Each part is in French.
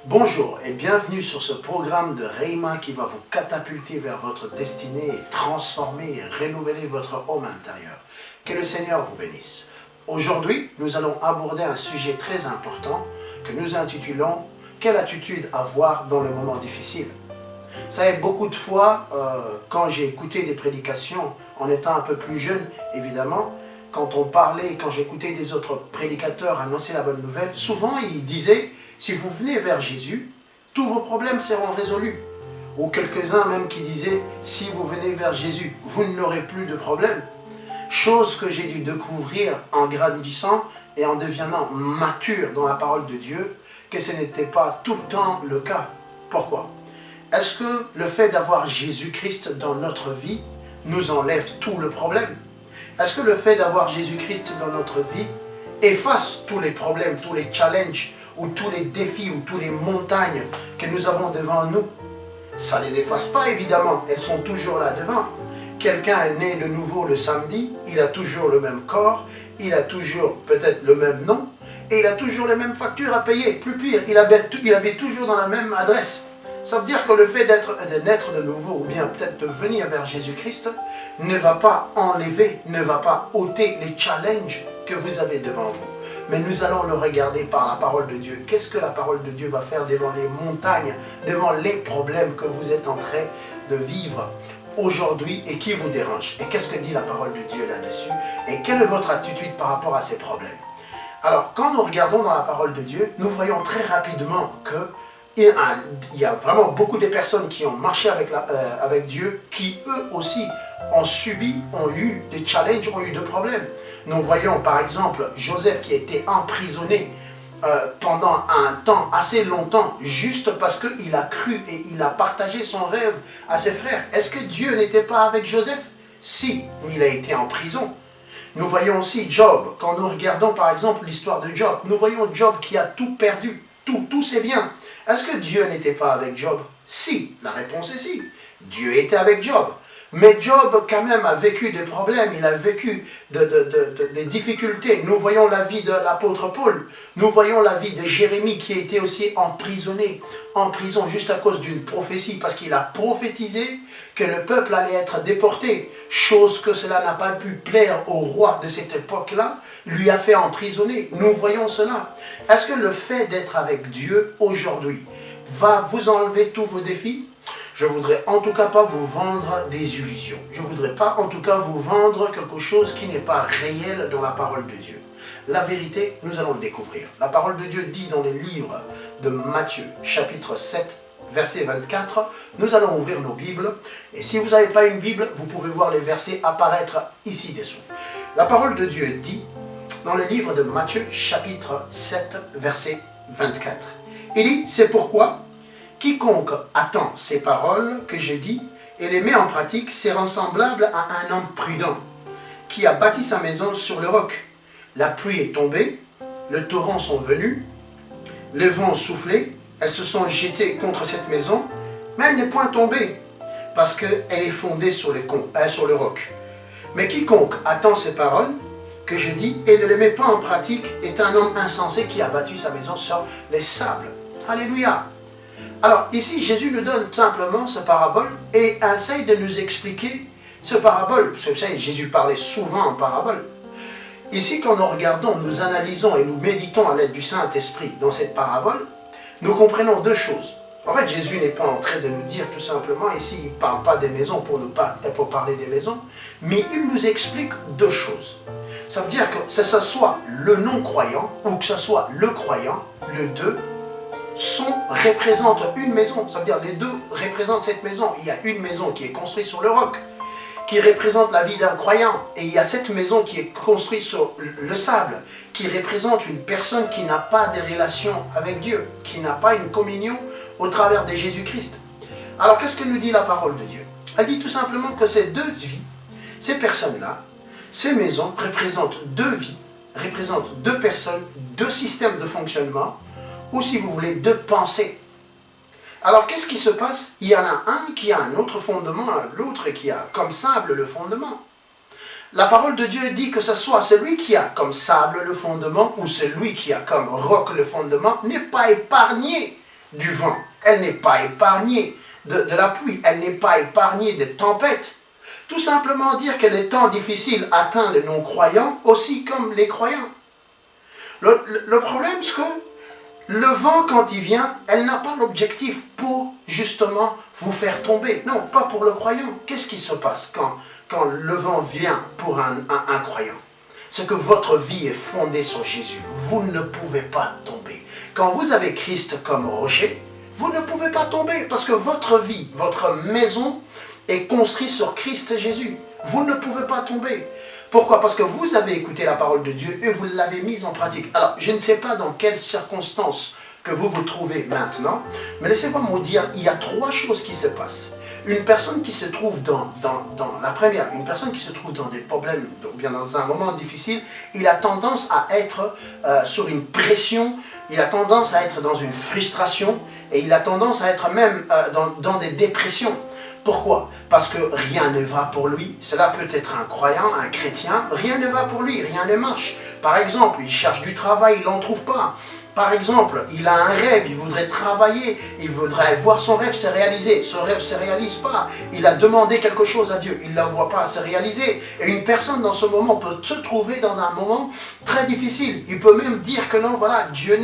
Bonjour et bienvenue sur ce programme de Rhema qui va vous catapulter vers votre destinée et transformer et renouveler votre homme intérieur. Que le Seigneur vous bénisse. Aujourd'hui, nous allons aborder un sujet très important que nous intitulons « Quelle attitude avoir dans le moment difficile ?» Vous savez, beaucoup de fois, quand j'ai écouté des prédications, en étant un peu plus jeune, évidemment, quand j'écoutais des autres prédicateurs annoncer la bonne nouvelle, souvent ils disaient « Si vous venez vers Jésus, tous vos problèmes seront résolus. » Ou quelques-uns même qui disaient « Si vous venez vers Jésus, vous n'aurez plus de problème. » Chose que j'ai dû découvrir en grandissant et en devenant mature dans la parole de Dieu, que ce n'était pas tout le temps le cas. Pourquoi? Est-ce que le fait d'avoir Jésus-Christ dans notre vie nous enlève tout le problème? Est-ce que le fait d'avoir Jésus-Christ dans notre vie efface tous les problèmes, tous les challenges, ou tous les défis, ou tous les montagnes que nous avons devant nous? Ça ne les efface pas, évidemment. Elles sont toujours là devant. Quelqu'un est né de nouveau le samedi, il a toujours le même corps, il a toujours peut-être le même nom, et il a toujours les mêmes factures à payer. Plus pire, il habite toujours dans la même adresse. Ça veut dire que le fait de naître de nouveau, ou bien peut-être de venir vers Jésus-Christ, ne va pas enlever, ne va pas ôter les challenges que vous avez devant vous. Mais nous allons le regarder par la parole de Dieu. Qu'est-ce que la parole de Dieu va faire devant les montagnes, devant les problèmes que vous êtes en train de vivre aujourd'hui et qui vous dérangent? Et qu'est-ce que dit la parole de Dieu là-dessus? Et quelle est votre attitude par rapport à ces problèmes? Alors, quand nous regardons dans la parole de Dieu, nous voyons très rapidement que il y a vraiment beaucoup de personnes qui ont marché avec Dieu, qui eux aussi ont subi, ont eu des challenges, ont eu des problèmes. Nous voyons par exemple Joseph qui a été emprisonné pendant un temps assez longtemps, juste parce qu'il a cru et il a partagé son rêve à ses frères. Est-ce que Dieu n'était pas avec Joseph? Si, il a été en prison. Nous voyons aussi Job. Quand nous regardons par exemple l'histoire de Job, nous voyons Job qui a tout perdu, tous ses biens. Est-ce que Dieu n'était pas avec Job? Si, la réponse est si. Dieu était avec Job. Mais Job, quand même, a vécu des problèmes, il a vécu des difficultés. Nous voyons la vie de l'apôtre Paul. Nous voyons la vie de Jérémie qui a été aussi emprisonné, en prison, juste à cause d'une prophétie, parce qu'il a prophétisé que le peuple allait être déporté. Chose que cela n'a pas pu plaire au roi de cette époque-là, lui a fait emprisonner. Nous voyons cela. Est-ce que le fait d'être avec Dieu aujourd'hui va vous enlever tous vos défis? Je ne voudrais en tout cas pas vous vendre des illusions. Je ne voudrais pas en tout cas vous vendre quelque chose qui n'est pas réel dans la parole de Dieu. La vérité, nous allons le découvrir. La parole de Dieu dit dans le livre de Matthieu, chapitre 7, verset 24. Nous allons ouvrir nos Bibles. Et si vous n'avez pas une Bible, vous pouvez voir les versets apparaître ici dessous. La parole de Dieu dit dans le livre de Matthieu, chapitre 7, verset 24. Il dit, c'est pourquoi quiconque attend ces paroles que je dis et les met en pratique sera semblable à un homme prudent qui a bâti sa maison sur le roc. La pluie est tombée, les torrents sont venus, les vents ont soufflé, elles se sont jetées contre cette maison, mais elle n'est point tombée parce qu'elle est fondée sur le roc. Mais quiconque attend ces paroles que je dis et ne les met pas en pratique est un homme insensé qui a bâti sa maison sur les sables. Alléluia! Alors ici, Jésus nous donne simplement ce parabole et essaye de nous expliquer ce parabole. Parce que vous savez, Jésus parlait souvent en parabole. Ici, quand nous regardons, nous analysons et nous méditons à l'aide du Saint-Esprit dans cette parabole, nous comprenons deux choses. En fait, Jésus n'est pas en train de nous dire tout simplement, ici, il ne parle pas des maisons pour parler des maisons, mais il nous explique deux choses. Ça veut dire que ce soit le non-croyant ou que ce soit le croyant, les deux représentent une maison. Ça veut dire les deux représentent cette maison. Il y a une maison qui est construite sur le roc, qui représente la vie d'un croyant. Et il y a cette maison qui est construite sur le sable, qui représente une personne qui n'a pas de relation avec Dieu, qui n'a pas une communion au travers de Jésus-Christ. Alors qu'est-ce que nous dit la parole de Dieu? Elle dit tout simplement que ces deux vies, ces personnes-là, ces maisons représentent deux vies, représentent deux personnes, deux systèmes de fonctionnement, ou si vous voulez, deux pensées. Alors qu'est-ce qui se passe? Il y en a un qui a un autre fondement, l'autre qui a comme sable le fondement. La parole de Dieu dit que ce soit celui qui a comme sable le fondement ou celui qui a comme roc le fondement n'est pas épargné du vent. Elle n'est pas épargnée de la pluie. Elle n'est pas épargnée des tempêtes. Tout simplement dire que les temps difficiles atteignent les non-croyants aussi comme les croyants. Le problème, c'est que le vent, quand il vient, elle n'a pas l'objectif pour justement vous faire tomber. Non, pas pour le croyant. Qu'est-ce qui se passe quand le vent vient pour un croyant? C'est que votre vie est fondée sur Jésus. Vous ne pouvez pas tomber. Quand vous avez Christ comme rocher, vous ne pouvez pas tomber parce que votre vie, votre maison est construite sur Christ et Jésus. Vous ne pouvez pas tomber. Pourquoi? Parce que vous avez écouté la parole de Dieu et vous l'avez mise en pratique. Alors, je ne sais pas dans quelles circonstances que vous vous trouvez maintenant, mais laissez-moi vous dire, il y a 3 choses qui se passent. Une personne qui se trouve dans la première, une personne qui se trouve dans des problèmes, ou bien dans un moment difficile, il a tendance à être sur une pression, il a tendance à être dans une frustration, et il a tendance à être même dans des dépressions. Pourquoi? Parce que rien ne va pour lui. Cela peut être un croyant, un chrétien, rien ne va pour lui, rien ne marche. Par exemple, il cherche du travail, il n'en trouve pas. Par exemple, il a un rêve, il voudrait travailler, il voudrait voir son rêve se réaliser. Ce rêve ne se réalise pas. Il a demandé quelque chose à Dieu, il ne la voit pas se réaliser. Et une personne dans ce moment peut se trouver dans un moment très difficile. Il peut même dire que non, voilà, Dieu,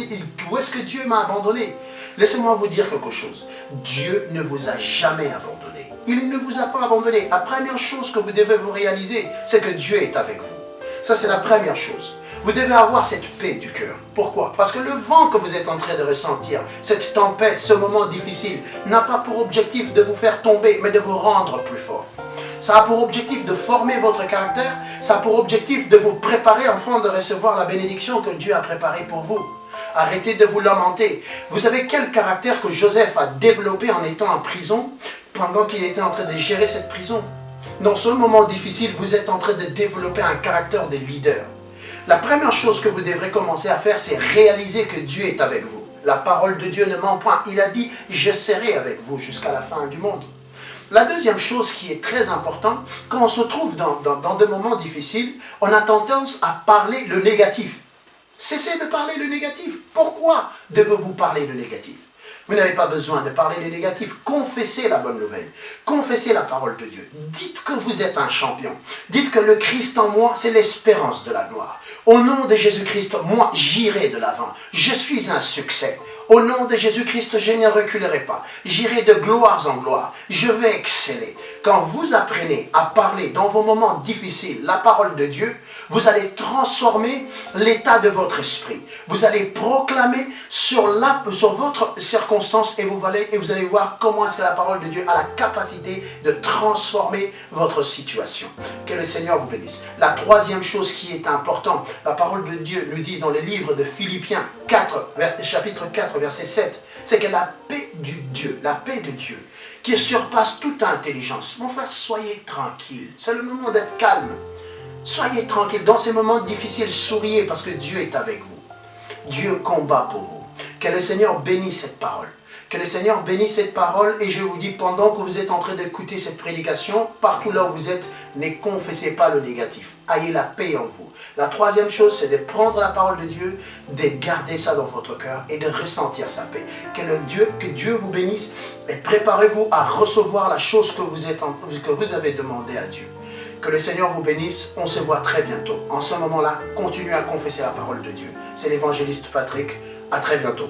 où est-ce que Dieu m'a abandonné? Laissez-moi vous dire quelque chose. Dieu ne vous a jamais abandonné. Il ne vous a pas abandonné. La première chose que vous devez vous réaliser, c'est que Dieu est avec vous. Ça, c'est la première chose. Vous devez avoir cette paix du cœur. Pourquoi? Parce que le vent que vous êtes en train de ressentir, cette tempête, ce moment difficile, n'a pas pour objectif de vous faire tomber, mais de vous rendre plus fort. Ça a pour objectif de former votre caractère, ça a pour objectif de vous préparer afin de recevoir la bénédiction que Dieu a préparée pour vous. Arrêtez de vous lamenter. Vous savez quel caractère que Joseph a développé en étant en prison, pendant qu'il était en train de gérer cette prison? Dans ce moment difficile, vous êtes en train de développer un caractère de leader. La première chose que vous devrez commencer à faire, c'est réaliser que Dieu est avec vous. La parole de Dieu ne ment point. Il a dit, je serai avec vous jusqu'à la fin du monde. La deuxième chose qui est très importante, quand on se trouve dans des moments difficiles, on a tendance à parler le négatif. Cessez de parler le négatif. Pourquoi devez-vous parler le négatif? Vous n'avez pas besoin de parler le négatif. Confessez la bonne nouvelle. Confessez la parole de Dieu. Dites que vous êtes un champion. Dites que le Christ en moi, c'est l'espérance de la gloire. Au nom de Jésus-Christ, moi, j'irai de l'avant. Je suis un succès. Au nom de Jésus-Christ, je ne reculerai pas. J'irai de gloire en gloire. Je vais exceller. Quand vous apprenez à parler dans vos moments difficiles la parole de Dieu, vous allez transformer l'état de votre esprit. Vous allez proclamer sur votre circonstance et vous allez voir comment est-ce que la parole de Dieu a la capacité de transformer votre situation. Que le Seigneur vous bénisse. La troisième chose qui est importante, la parole de Dieu nous dit dans le livre de Philippiens 4, chapitre 4, verset 7, c'est que la paix de Dieu, qui surpasse toute intelligence. Mon frère, soyez tranquille. C'est le moment d'être calme. Soyez tranquille. Dans ces moments difficiles, souriez parce que Dieu est avec vous. Dieu combat pour vous. Que le Seigneur bénisse cette parole. Que le Seigneur bénisse cette parole. Et je vous dis, pendant que vous êtes en train d'écouter cette prédication, partout là où vous êtes, ne confessez pas le négatif. Ayez la paix en vous. La troisième chose, c'est de prendre la parole de Dieu, de garder ça dans votre cœur et de ressentir sa paix. Que Dieu vous bénisse et préparez-vous à recevoir la chose que vous avez demandé à Dieu. Que le Seigneur vous bénisse. On se voit très bientôt. En ce moment-là, continuez à confesser la parole de Dieu. C'est l'évangéliste Patrick. À très bientôt.